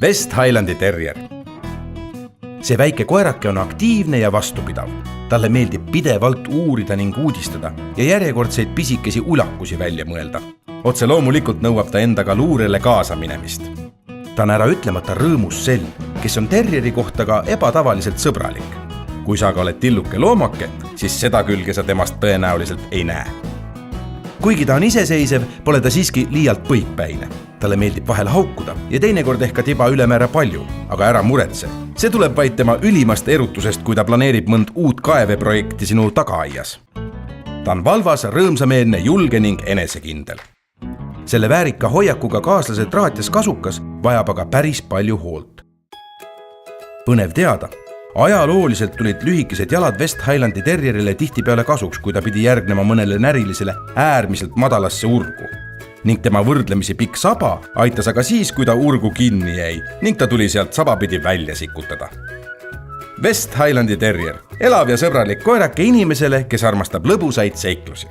West Highlandi terrier. See väike koerake on aktiivne ja vastupidav. Talle meeldib pidevalt uurida ning uudistada ja järjekordseid pisikesi ulakusi välja mõelda. Otse loomulikult nõuab ta endaga luurele kaasa minemist. Ta on ära ütlemata rõõmus sell, kes on terrieri kohta ka ebatavaliselt sõbralik. Kui sa aga oled tilluke loomake, siis seda külge sa temast tõenäoliselt ei näe. Kuigi ta on iseseisev, pole ta siiski liialt põikpäine. Talle meeldib vahel haukuda ja teinekord ehk tiba ülemäära palju, aga ära muretse. See tuleb vaid tema ülimast erutusest, kui ta planeerib mõnd uut kaeveprojekti sinu tagaaias. Ta on valvas, rõõmsameelne, julge ning enesekindel. Selle väärika hoiakuga kaaslase traatjas kasukas vajab aga päris palju hoolt. Põnev teada. Ajalooliselt tulid lühikesed jalad West Highlandi terrierile tihtipeale kasuks, kui ta pidi järgnema mõnele närilisele äärmiselt madalasse urgu. Ning tema võrdlemisi pikk saba aitas aga siis, kui ta urgu kinni jäi ning ta tuli sealt sabapidi välja sikutada. West Highlandi terrier. Elav ja sõbralik koerake inimesele, kes armastab lõbusaid seiklusi.